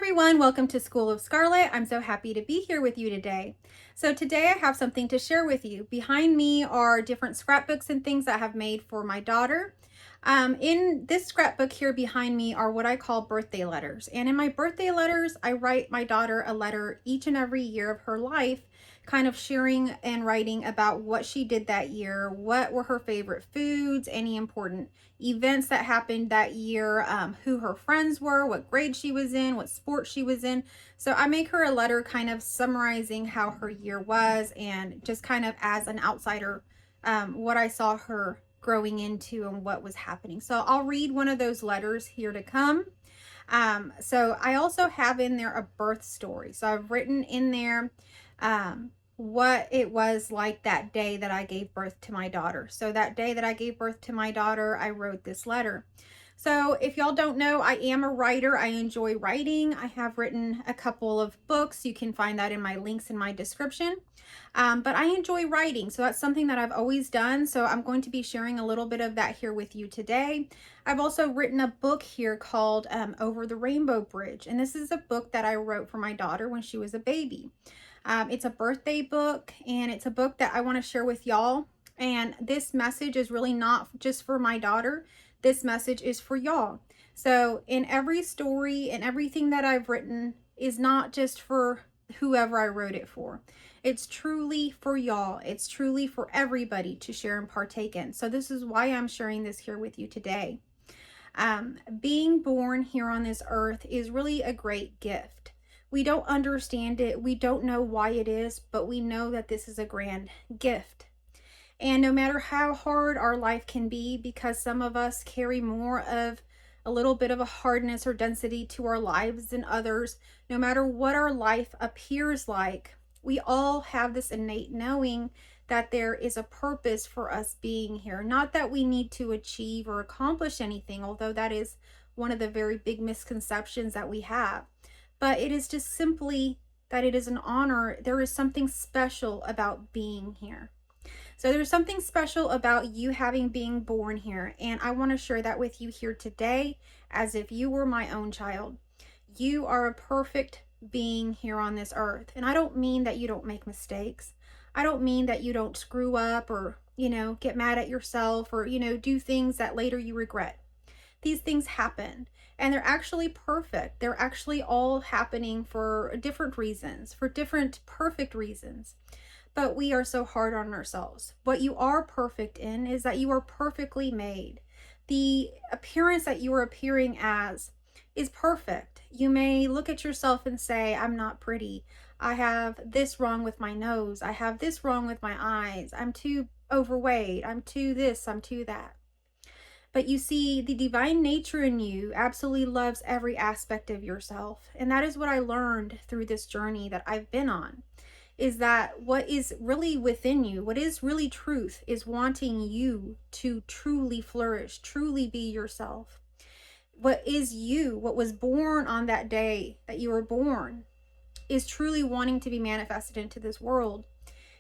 everyone, welcome to School of Scarlet. I'm so happy to be here with you today. So today I have something to share with you. Behind me are different scrapbooks and things that I have made for my daughter. In this scrapbook here behind me are what I call birthday letters. And in my birthday letters, I write my daughter a letter each and every year of her life, kind of sharing and writing about what she did that year, what were her favorite foods, any important events that happened that year, who her friends were, what grade she was in, what sport she was in. So I make her a letter kind of summarizing how her year was and just kind of as an outsider, what I saw her growing into and what was happening. So I'll read one of those letters here to come. So I also have in there a birth story. So I've written in there what it was like that day that I gave birth to my daughter. So that day that I gave birth to my daughter, I wrote this letter. So if y'all don't know, I am a writer. I enjoy writing. I have written a couple of books. You can find that in my links in my description. But I enjoy writing. So that's something that I've always done. So I'm going to be sharing a little bit of that here with you today. I've also written a book here called Over the Rainbow Bridge. And this is a book that I wrote for my daughter when she was a baby. It's a birthday book, and it's a book that I want to share with y'all. And this message is really not just for my daughter. This message is for y'all. So in every story and everything that I've written is not just for whoever I wrote it for. It's truly for y'all. It's truly for everybody to share and partake in. So this is why I'm sharing this here with you today. Being born here on this earth is really a great gift. We don't understand it. We don't know why it is, but we know that this is a grand gift. And no matter how hard our life can be, because some of us carry more of a little bit of a hardness or density to our lives than others, no matter what our life appears like, we all have this innate knowing that there is a purpose for us being here. Not that we need to achieve or accomplish anything, although that is one of the very big misconceptions that we have. But it is just simply that it is an honor. There is something special about being here. So there's something special about you being born here. And I want to share that with you here today as if you were my own child. You are a perfect being here on this earth. And I don't mean that you don't make mistakes. I don't mean that you don't screw up or, get mad at yourself or, do things that later you regret. These things happen. And they're actually perfect. They're actually all happening for different reasons, for different perfect reasons. But we are so hard on ourselves. What you are perfect in is that you are perfectly made. The appearance that you are appearing as is perfect. You may look at yourself and say, I'm not pretty. I have this wrong with my nose. I have this wrong with my eyes. I'm too overweight. I'm too this. I'm too that. But you see, the divine nature in you absolutely loves every aspect of yourself. And that is what I learned through this journey that I've been on, is that what is really within you, what is really truth, is wanting you to truly flourish, truly be yourself. What is you, what was born on that day that you were born, is truly wanting to be manifested into this world.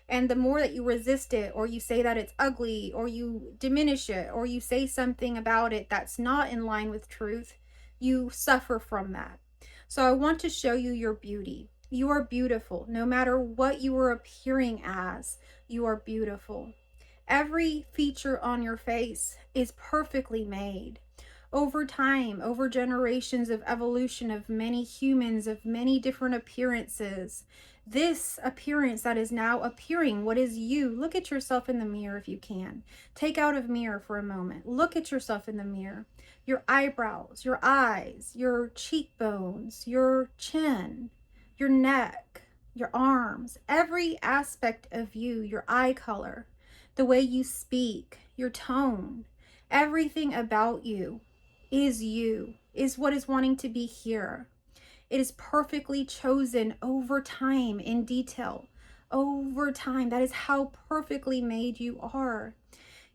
And the more that you resist it, or you say that it's ugly, or you diminish it, or you say something about it that's not in line with truth, you suffer from that. So I want to show you your beauty. You are beautiful. No matter what you are appearing as, you are beautiful. Every feature on your face is perfectly made. Over time, over generations of evolution of many humans, of many different appearances, this appearance that is now appearing, what is you? Look at yourself in the mirror if you can. Take out a mirror for a moment. Look at yourself in the mirror. Your eyebrows, your eyes, your cheekbones, your chin, your neck, your arms, every aspect of you, your eye color, the way you speak, your tone, everything about you is what is wanting to be here. It is perfectly chosen over time in detail. Over time, that is how perfectly made you are.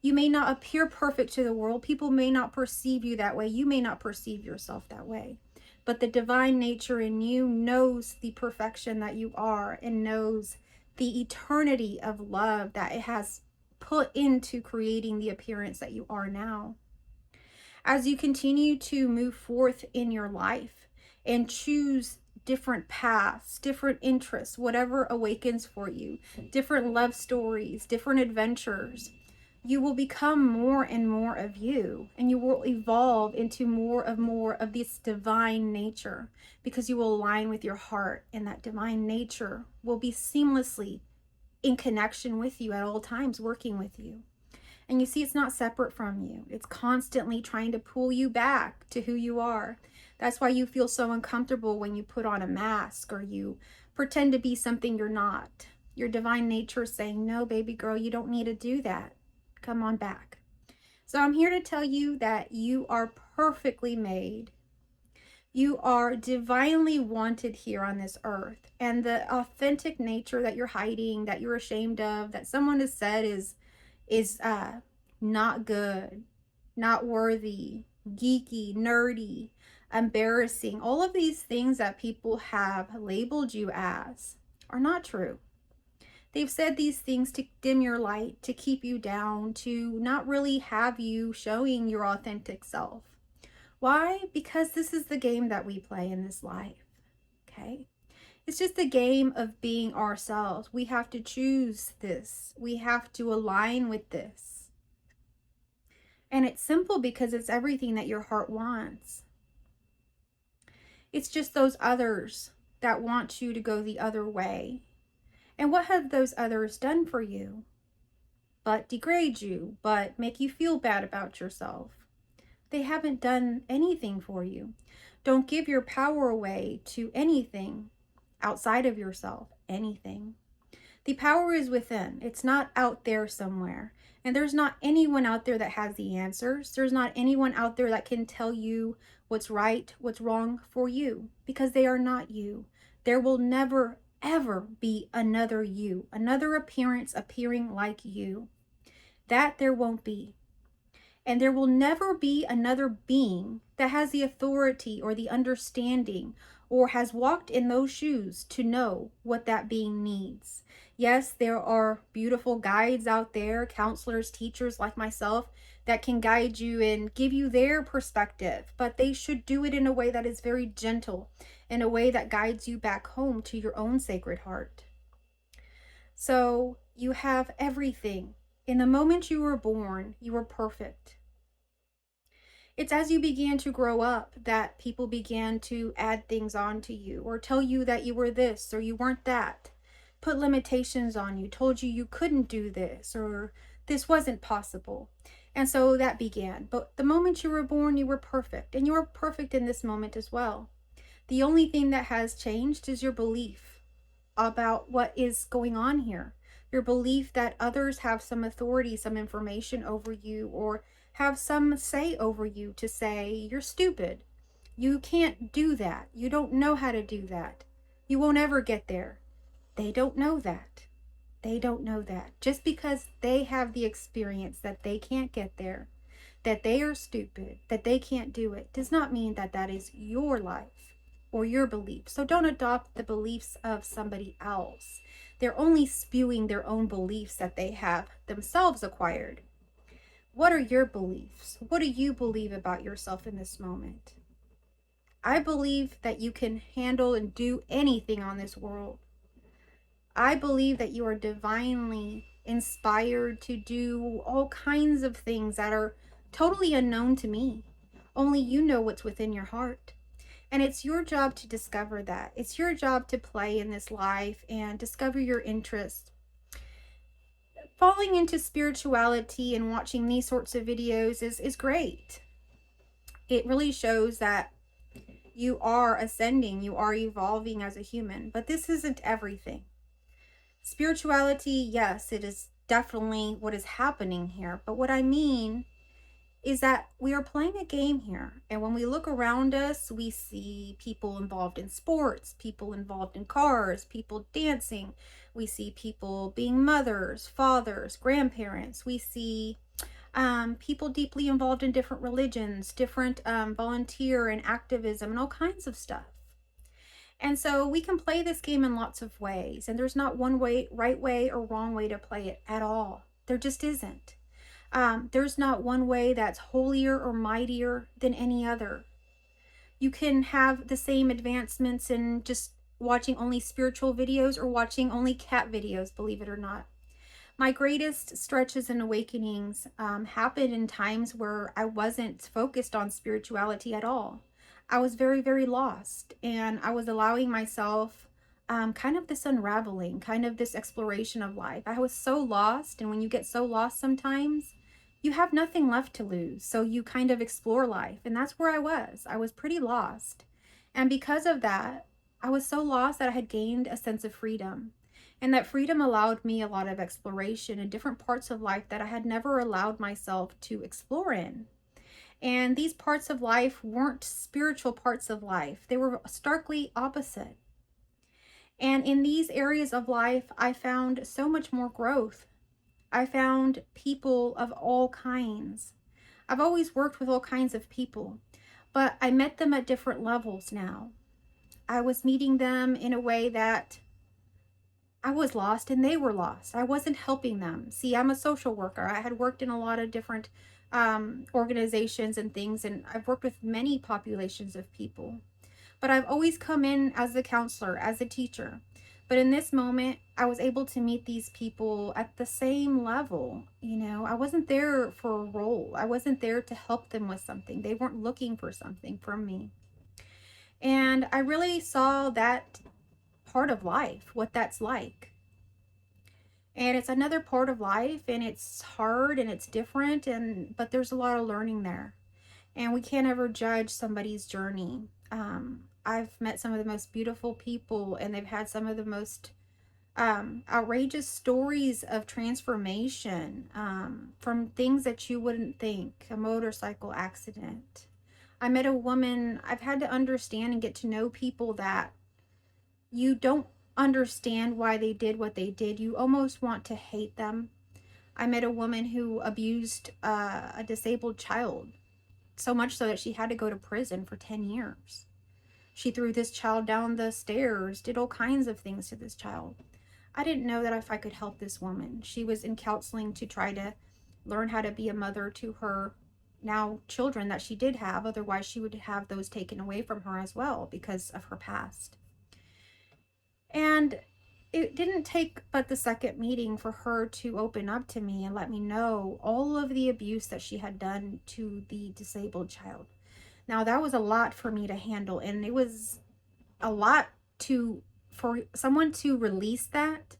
You may not appear perfect to the world. People may not perceive you that way. You may not perceive yourself that way. But the divine nature in you knows the perfection that you are and knows the eternity of love that it has put into creating the appearance that you are now. As you continue to move forth in your life, and choose different paths, different interests, whatever awakens for you, different love stories, different adventures, you will become more and more of you, and you will evolve into more of this divine nature, because you will align with your heart, and that divine nature will be seamlessly in connection with you at all times, working with you. And you see, it's not separate from you. It's constantly trying to pull you back to who you are. That's why you feel so uncomfortable when you put on a mask or you pretend to be something you're not. Your divine nature is saying, no, baby girl, you don't need to do that. Come on back. So I'm here to tell you that you are perfectly made. You are divinely wanted here on this earth. And the authentic nature that you're hiding, that you're ashamed of, that someone has said is not good, not worthy, geeky, nerdy, embarrassing, all of these things that people have labeled you as are not true. They've said these things to dim your light, to keep you down, to not really have you showing your authentic self. Why? Because this is the game that we play in this life, okay? It's just a game of being ourselves. We have to choose this. We have to align with this. And it's simple because it's everything that your heart wants. It's just those others that want you to go the other way. And what have those others done for you? But degrade you, but make you feel bad about yourself. They haven't done anything for you. Don't give your power away to anything outside of yourself, anything. The power is within. It's not out there somewhere. And there's not anyone out there that has the answers. There's not anyone out there that can tell you what's right, what's wrong for you, because they are not you. There will never, ever be another you, another appearance appearing like you. That there won't be. And there will never be another being that has the authority or the understanding or has walked in those shoes to know what that being needs. Yes, there are beautiful guides out there, counselors, teachers like myself, that can guide you and give you their perspective, but they should do it in a way that is very gentle, in a way that guides you back home to your own sacred heart. So you have everything. In the moment you were born, you were perfect. It's as you began to grow up that people began to add things on to you or tell you that you were this or you weren't that, put limitations on you, told you you couldn't do this or this wasn't possible. And so that began. But the moment you were born, you were perfect, and you are perfect in this moment as well. The only thing that has changed is your belief about what is going on here. Your belief that others have some authority, some information over you, or have some say over you to say, you're stupid. You can't do that. You don't know how to do that. You won't ever get there. They don't know that. They don't know that. Just because they have the experience that they can't get there, that they are stupid, that they can't do it, does not mean that that is your life or your belief. So don't adopt the beliefs of somebody else. They're only spewing their own beliefs that they have themselves acquired. What are your beliefs? What do you believe about yourself in this moment? I believe that you can handle and do anything on this world. I believe that you are divinely inspired to do all kinds of things that are totally unknown to me. Only you know what's within your heart. And it's your job to discover that. It's your job to play in this life and discover your interests. Falling into spirituality and watching these sorts of videos is great. It really shows that you are ascending, you are evolving as a human, but this isn't everything. Spirituality, yes, it is definitely what is happening here, but what I mean is that we are playing a game here. And when we look around us, we see people involved in sports, people involved in cars, people dancing. We see people being mothers, fathers, grandparents. We see people deeply involved in different religions, different volunteer and activism and all kinds of stuff. And so we can play this game in lots of ways. And there's not one way, right way or wrong way to play it at all. There just isn't. There's not one way that's holier or mightier than any other. You can have the same advancements in just watching only spiritual videos or watching only cat videos, believe it or not. My greatest stretches and awakenings happened in times where I wasn't focused on spirituality at all. I was very, very lost, and I was allowing myself kind of this unraveling, kind of this exploration of life. I was so lost, and when you get so lost sometimes, you have nothing left to lose. So you kind of explore life, and that's where I was. I was pretty lost. And because of that, I was so lost that I had gained a sense of freedom. And that freedom allowed me a lot of exploration in different parts of life that I had never allowed myself to explore in. And these parts of life weren't spiritual parts of life, they were starkly opposite. And in these areas of life, I found so much more growth. I found people of all kinds. I've always worked with all kinds of people, but I met them at different levels now. I was meeting them in a way that I was lost and they were lost. I wasn't helping them. See, I'm a social worker. I had worked in a lot of different organizations and things, and I've worked with many populations of people. But I've always come in as a counselor, as a teacher. But in this moment, I was able to meet these people at the same level. You know, I wasn't there for a role. I wasn't there to help them with something. They weren't looking for something from me. And I really saw that part of life, what that's like. And it's another part of life, and it's hard and it's different, and but there's a lot of learning there. And we can't ever judge somebody's journey. I've met some of the most beautiful people, and they've had some of the most outrageous stories of transformation, from things that you wouldn't think, a motorcycle accident. I met a woman. I've had to understand and get to know people that you don't understand why they did what they did. You almost want to hate them. I met a woman who abused a disabled child, so much so that she had to go to prison for 10 years. She threw this child down the stairs, did all kinds of things to this child. I didn't know that if I could help this woman. She was in counseling to try to learn how to be a mother to her now children that she did have. Otherwise, she would have those taken away from her as well because of her past. And it didn't take but the second meeting for her to open up to me and let me know all of the abuse that she had done to the disabled child. Now, that was a lot for me to handle, and it was a lot for someone to release that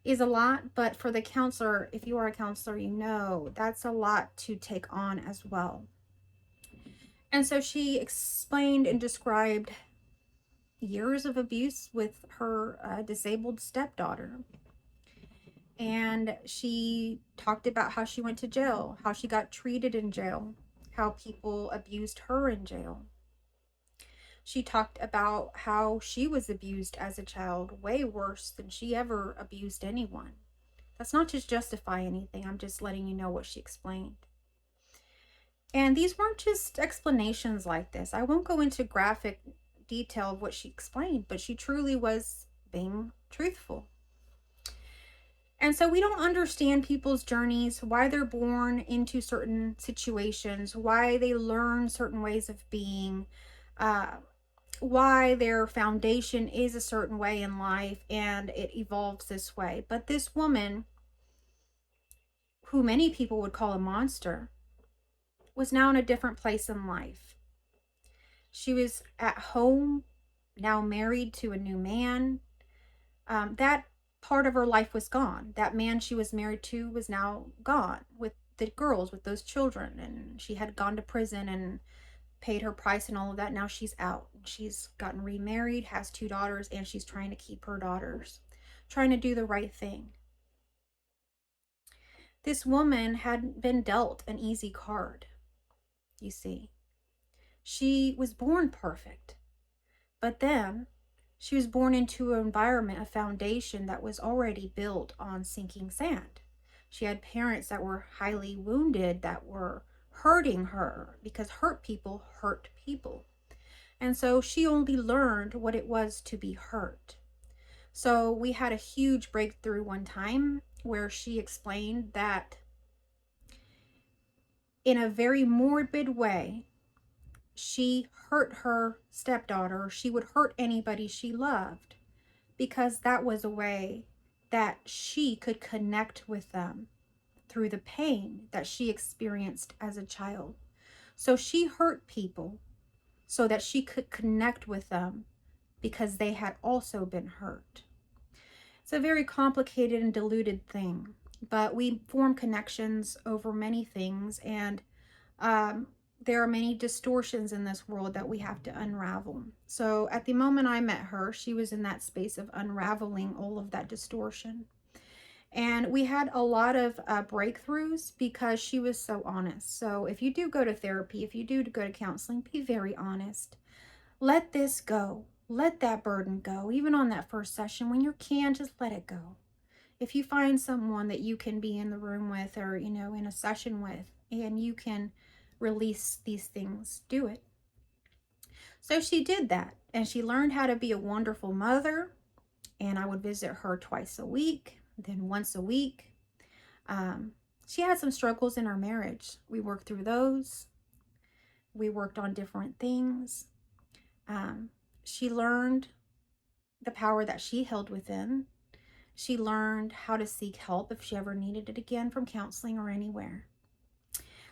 is a lot, but for the counselor, if you are a counselor, you know that's a lot to take on as well. And so she explained and described years of abuse with her disabled stepdaughter. And she talked about how she went to jail, how she got treated in jail, how people abused her in jail. She talked about how she was abused as a child, way worse than she ever abused anyone. That's not to justify anything, I'm just letting you know what she explained. And these weren't just explanations like this. I won't go into graphic detail of what she explained, but she truly was being truthful. And so we don't understand people's journeys, why they're born into certain situations, why they learn certain ways of being, why their foundation is a certain way in life and it evolves this way. But this woman, who many people would call a monster, was now in a different place in life. She was at home, now married to a new man. That part of her life was gone. That man she was married to was now gone with the girls, with those children. And she had gone to prison and paid her price and all of that. Now she's out. She's gotten remarried, has 2 daughters, and she's trying to keep her daughters, trying to do the right thing. This woman had been dealt an easy card, you see. She was born perfect, but then she was born into an environment, a foundation that was already built on sinking sand. She had parents that were highly wounded, that were hurting her, because hurt people hurt people. And so she only learned what it was to be hurt. So we had a huge breakthrough one time where she explained that in a very morbid way, she hurt her stepdaughter, or she would hurt anybody she loved, because that was a way that she could connect with them through the pain that she experienced as a child. So she hurt people so that she could connect with them because they had also been hurt. It's a very complicated and diluted thing, but we form connections over many things, and there are many distortions in this world that we have to unravel. So at the moment I met her, she was in that space of unraveling all of that distortion. And we had a lot of breakthroughs because she was so honest. So if you do go to therapy, if you do go to counseling, be very honest. Let this go. Let that burden go. Even on that first session, when you can, just let it go. If you find someone that you can be in the room with, or, in a session with, and you can release these things, do it. So she did that, and she learned how to be a wonderful mother. And I would visit her twice a week, then once a week. She had some struggles in our marriage. We worked through those. We worked on different things. She learned the power that she held within. She learned how to seek help if she ever needed it again, from counseling or anywhere.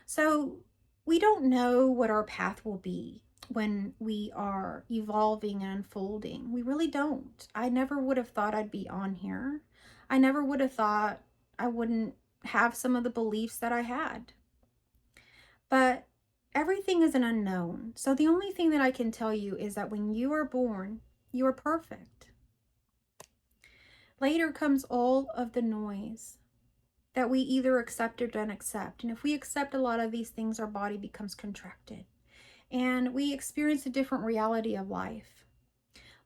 So we don't know what our path will be when we are evolving and unfolding. We really don't. I never would have thought I'd be on here. I never would have thought I wouldn't have some of the beliefs that I had. But everything is an unknown. So the only thing that I can tell you is that when you are born, you are perfect. Later comes all of the noise that we either accept or don't accept. And if we accept a lot of these things, our body becomes contracted, and we experience a different reality of life.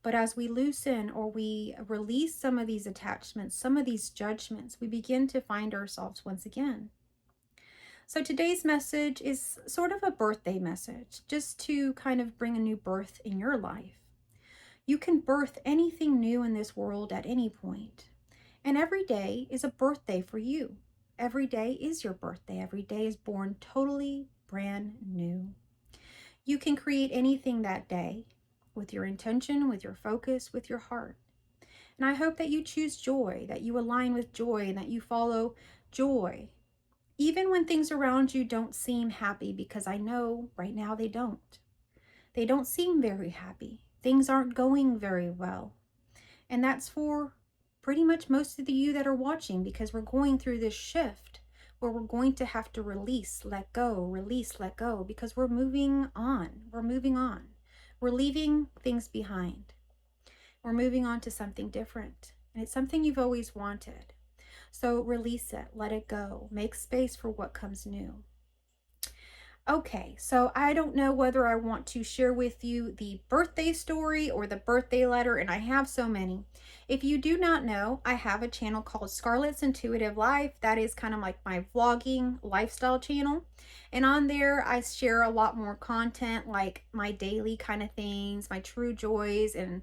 But as we loosen or we release some of these attachments, some of these judgments, we begin to find ourselves once again. So today's message is sort of a birthday message, just to kind of bring a new birth in your life. You can birth anything new in this world at any point. And every day is a birthday for you. Every day is your birthday. Every day is born totally brand new. You can create anything that day with your intention, with your focus, with your heart. And I hope that you choose joy, that you align with joy, and that you follow joy, even when things around you don't seem happy, because I know right now they don't. They don't seem very happy. Things aren't going very well. And that's for pretty much most of you that are watching, because we're going through this shift where we're going to have to release, let go, release, let go, because we're moving on. We're moving on. We're leaving things behind. We're moving on to something different. And it's something you've always wanted. So release it, let it go, make space for what comes new. Okay, so I don't know whether I want to share with you the birthday story or the birthday letter, and I have so many. If you do not know, I have a channel called Scarlett's Intuitive Life. That is kind of like my vlogging lifestyle channel. And on there, I share a lot more content, like my daily kind of things, my true joys, and,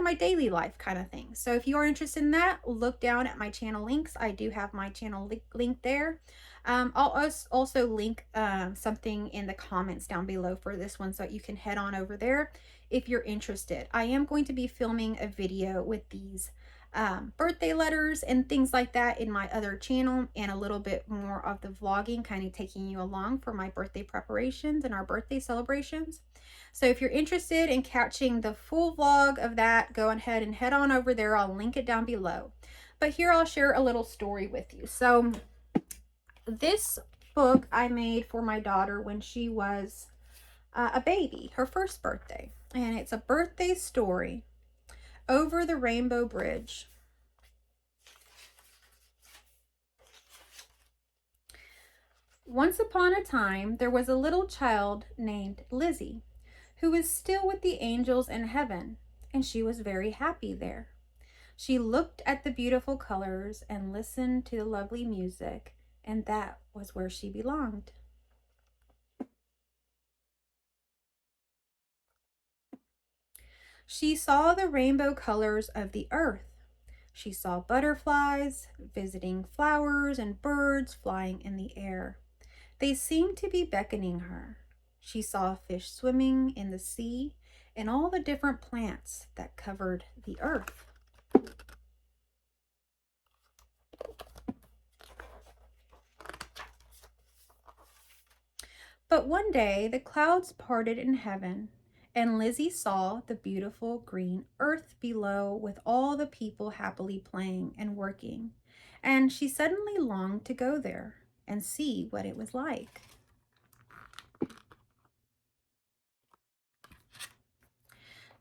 my daily life kind of things. So if you are interested in that, look down at my channel links. I do have my channel link there. I'll also link something in the comments down below for this one, so you can head on over there if you're interested. I am going to be filming a video with these birthday letters and things like that in my other channel, and a little bit more of the vlogging, kind of taking you along for my birthday preparations and our birthday celebrations. So if you're interested in catching the full vlog of that, go ahead and head on over there. I'll link it down below. But here I'll share a little story with you. So this book I made for my daughter when she was a baby, her first birthday. And it's a birthday story, Over the Rainbow Bridge. Once upon a time, there was a little child named Lizzie, who was still with the angels in heaven, and she was very happy there. She looked at the beautiful colors and listened to the lovely music, and that was where she belonged. She saw the rainbow colors of the earth. She saw butterflies visiting flowers and birds flying in the air. They seemed to be beckoning her. She saw fish swimming in the sea and all the different plants that covered the earth. But one day the clouds parted in heaven, and Lizzie saw the beautiful green earth below with all the people happily playing and working, and she suddenly longed to go there and see what it was like.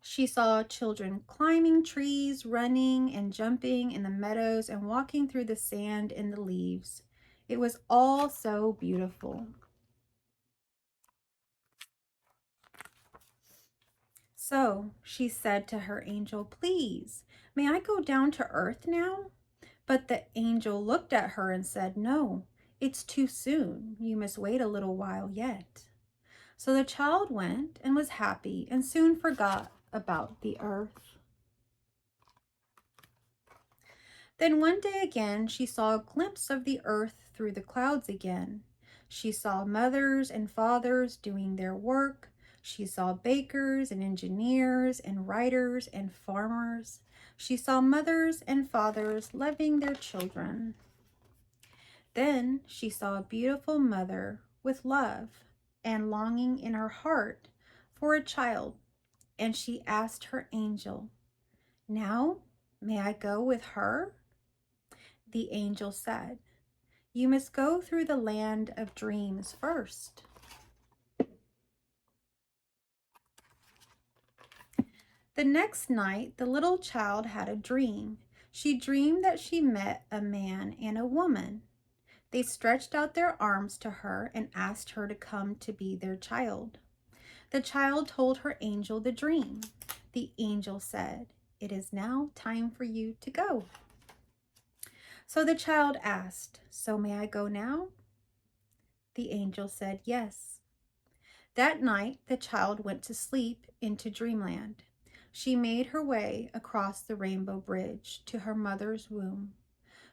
She saw children climbing trees, running and jumping in the meadows, and walking through the sand and the leaves. It was all so beautiful. So she said to her angel, "Please, may I go down to earth now?" But the angel looked at her and said, "No, it's too soon. You must wait a little while yet." So the child went and was happy and soon forgot about the earth. Then one day again she saw a glimpse of the earth through the clouds again. She saw mothers and fathers doing their work. She saw bakers and engineers and writers and farmers. She saw mothers and fathers loving their children. Then she saw a beautiful mother with love and longing in her heart for a child, and she asked her angel, "Now, may I go with her?" The angel said, "You must go through the land of dreams first." The next night, the little child had a dream. She dreamed that she met a man and a woman. They stretched out their arms to her and asked her to come to be their child. The child told her angel the dream. The angel said, "It is now time for you to go." So the child asked, "So may I go now?" The angel said, "Yes." That night, the child went to sleep into dreamland. She made her way across the rainbow bridge to her mother's womb.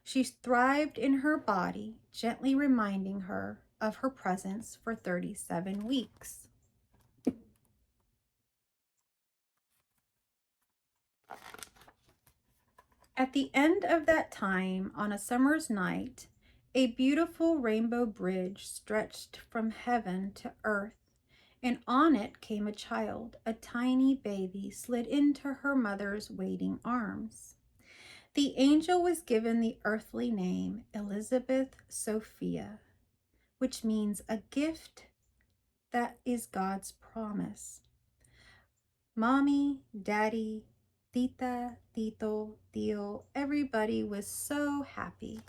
She thrived in her body, gently reminding her of her presence for 37 weeks. At the end of that time, on a summer's night, a beautiful rainbow bridge stretched from heaven to earth, and on it came a child. A tiny baby slid into her mother's waiting arms. The angel was given the earthly name Elizabeth Sophia, which means a gift that is God's promise. Mommy, Daddy, Tita, Tito, Tio, everybody was so happy.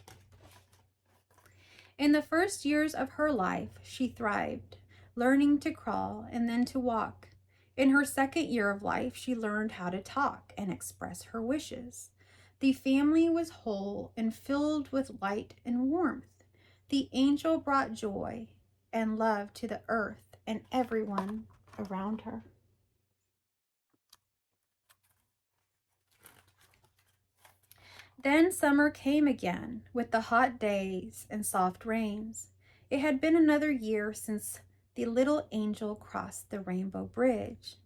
In the first years of her life, she thrived, learning to crawl and then to walk. In her second year of life, she learned how to talk and express her wishes. The family was whole and filled with light and warmth. The angel brought joy and love to the earth and everyone around her. Then summer came again, with the hot days and soft rains. It had been another year since the little angel crossed the rainbow bridge.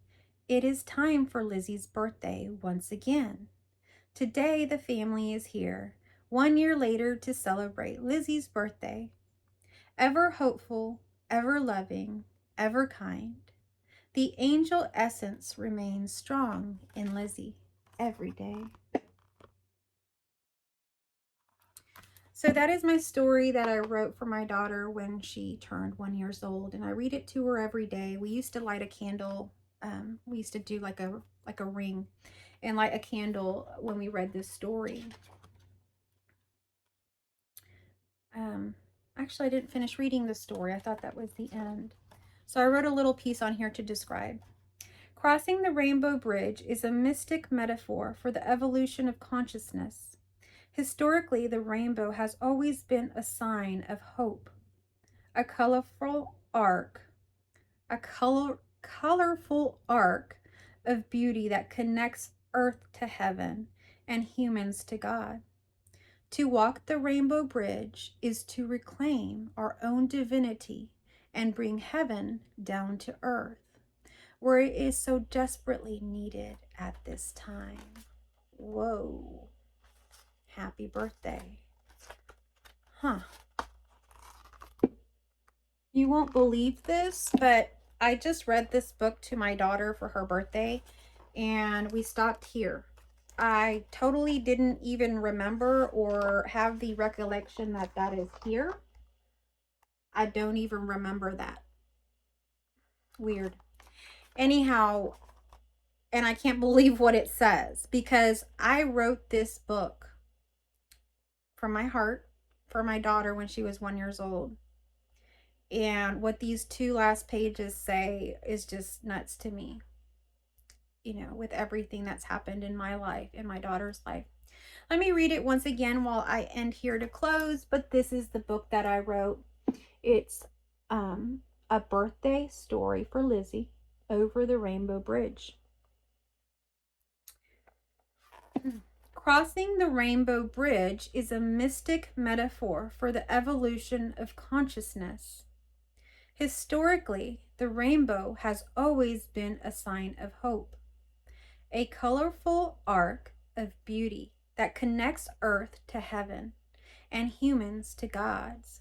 It is time for Lizzie's birthday once again. Today the family is here, 1 year later, to celebrate Lizzie's birthday. Ever hopeful, ever loving, ever kind, the angel essence remains strong in Lizzie every day. So that is my story that I wrote for my daughter when she turned 1 year old, and I read it to her every day. We used to light a candle. We used to do like a ring and light a candle when we read this story. Actually, I didn't finish reading the story. I thought that was the end. So I wrote a little piece on here to describe. Crossing the rainbow bridge is a mystic metaphor for the evolution of consciousness. Historically, the rainbow has always been a sign of hope, a colorful arc, colorful arc of beauty that connects earth to heaven and humans to God. To walk the rainbow bridge is to reclaim our own divinity and bring heaven down to earth, where it is so desperately needed at this time. Whoa. Happy birthday. Huh. You won't believe this, but I just read this book to my daughter for her birthday, and we stopped here. I totally didn't even remember or have the recollection that that is here. I don't even remember that. Weird. Anyhow, and I can't believe what it says, because I wrote this book from my heart for my daughter when she was 1 year old. And what these two last pages say is just nuts to me, you know, with everything that's happened in my life, in my daughter's life. Let me read it once again while I end here to close, but this is the book that I wrote. It's a birthday story for Lizzie, Over the Rainbow Bridge. Crossing the Rainbow Bridge is a mystic metaphor for the evolution of consciousness. Historically, the rainbow has always been a sign of hope, a colorful arc of beauty that connects earth to heaven and humans to God's.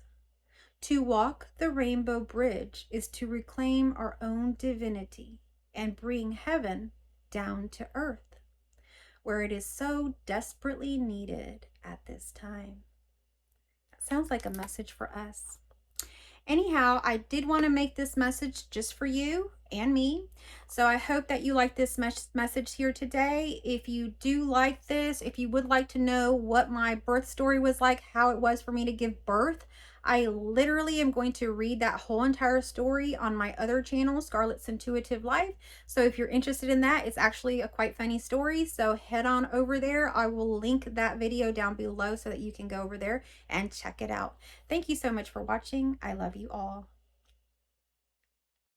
To walk the rainbow bridge is to reclaim our own divinity and bring heaven down to earth, where it is so desperately needed at this time. That sounds like a message for us. Anyhow, I did want to make this message just for you and me. So I hope that you like this message here today. If you do like this, if you would like to know what my birth story was like, how it was for me to give birth, I literally am going to read that whole entire story on my other channel, Scarlett's Intuitive Life. So if you're interested in that, it's actually a quite funny story. So head on over there. I will link that video down below so that you can go over there and check it out. Thank you so much for watching. I love you all.